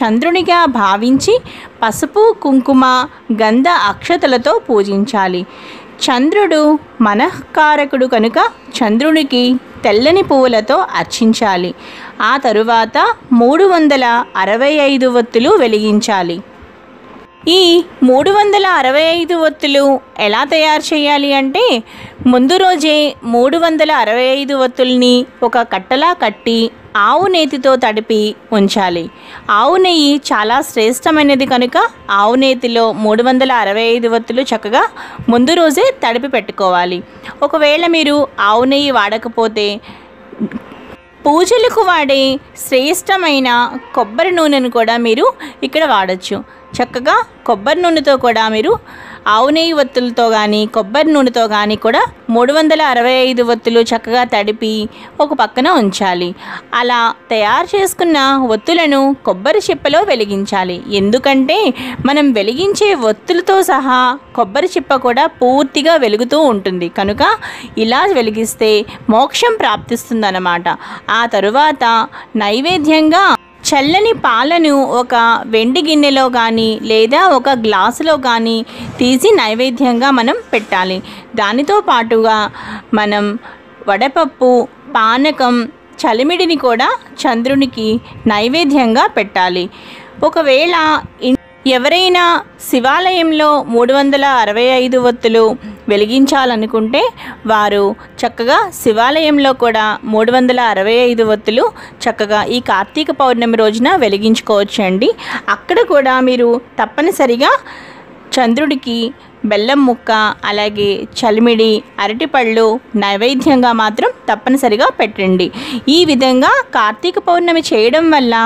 చంద్రునిగా భావించి పసుపు కుంకుమ గంధ అక్షతలతో పూజించాలి. చంద్రుడు మనఃకారకుడు కనుక చంద్రునికి తెల్లని పువ్వులతో అర్చించాలి. ఆ తరువాత 365 ఒత్తులు వెలిగించాలి. ఈ 365 ఒత్తులు ఎలా తయారు చేయాలి అంటే, ముందు రోజే 365 ఒత్తుల్ని ఒక కట్టలా కట్టి ఆవు నేతితో తడిపి ఉంచాలి. ఆవు నెయ్యి చాలా శ్రేష్టమైనది కనుక ఆవు నేతిలో 365 ఒత్తులు చక్కగా ముందు రోజే తడిపి పెట్టుకోవాలి. ఒకవేళ మీరు ఆవు నెయ్యి వాడకపోతే పూజలకు వాడే శ్రేష్టమైన కొబ్బరి నూనెను కూడా మీరు ఇక్కడ వాడచ్చు. చక్కగా కొబ్బరి నూనెతో కూడా మీరు ఆవు నెయ్యి ఒత్తులతో కానీ కొబ్బరి నూనెతో కానీ కూడా 365 ఒత్తులు చక్కగా తడిపి ఒక పక్కన ఉంచాలి. అలా తయారు చేసుకున్న ఒత్తులను కొబ్బరి చిప్పలో వెలిగించాలి. ఎందుకంటే మనం వెలిగించే ఒత్తులతో సహా కొబ్బరి చిప్ప కూడా పూర్తిగా వెలుగుతూ ఉంటుంది కనుక ఇలా వెలిగిస్తే మోక్షం ప్రాప్తిస్తుందన్నమాట. ఆ తరువాత నైవేద్యంగా చల్లని పాలను ఒక వెండి గిన్నెలో కానీ లేదా ఒక గ్లాసులో కానీ తీసి నైవేద్యంగా మనం పెట్టాలి. దానితో పాటుగా మనం వడపప్పు, పానకం, చలిమిడిని కూడా చంద్రునికి నైవేద్యంగా పెట్టాలి. ఒకవేళ ఎవరైనా శివాలయంలో 365 ఒత్తులు వెలిగించాలనుకుంటే వారు చక్కగా శివాలయంలో కూడా 365 ఒత్తులు చక్కగా ఈ కార్తీక పౌర్ణమి రోజున వెలిగించుకోవచ్చండి. అక్కడ కూడా మీరు తప్పనిసరిగా చంద్రుడికి బెల్లం ముక్క, అలాగే చలిమిడి, అరటిపళ్ళు నైవేద్యంగా మాత్రం తప్పనిసరిగా పెట్టండి. ఈ విధంగా కార్తీక పౌర్ణమి చేయడం వల్ల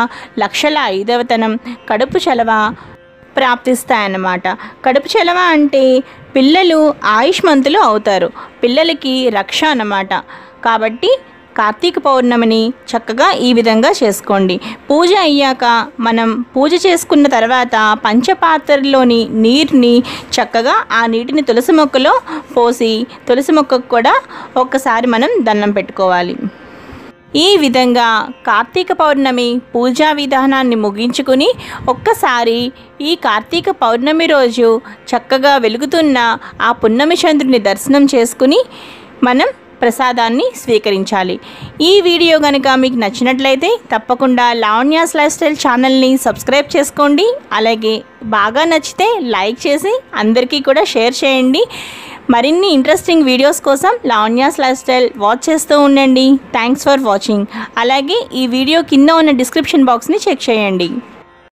లక్షల ఐదవతనం, కడుపు చలవ ప్రాప్తిస్తాయన్నమాట. కడుపు చలవ అంటే పిల్లలు ఆయుష్మంతులు అవుతారు, పిల్లలకి రక్ష అన్నమాట. కాబట్టి కార్తీక పౌర్ణమిని చక్కగా ఈ విధంగా చేసుకోండి. పూజ అయ్యాక మనం పూజ చేసుకున్న తర్వాత పంచపాత్రలోని నీరుని చక్కగా ఆ నీటిని తులసి మొక్కలో పోసి తులసి మొక్కకు కూడా ఒక్కసారి మనం దండం పెట్టుకోవాలి. ఈ విధంగా కార్తీక పౌర్ణమి పూజా విధానాన్ని ముగించుకుని ఒక్కసారి ఈ కార్తీక పౌర్ణమి రోజు చక్కగా వెలుగుతున్న ఆ పున్నమి చంద్రుని దర్శనం చేసుకుని మనం ప్రసాదాన్ని స్వీకరించాలి. ఈ వీడియో కనుక మీకు నచ్చినట్లయితే తప్పకుండా లావణ్యాస్ లైఫ్ స్టైల్ ఛానల్ని సబ్స్క్రైబ్ చేసుకోండి. అలాగే బాగా నచ్చితే లైక్ చేసి అందరికీ కూడా షేర్ చేయండి. మరిన్ని ఇంట్రెస్టింగ్ వీడియోస్ కోసం లావణ్యాస్ లైఫ్ స్టైల్ వాచ్ చేస్తూ ఉండండి. Thanks for watching. అలాగే ఈ వీడియో కింద ఉన్న డిస్క్రిప్షన్ బాక్స్ని చెక్ చేయండి.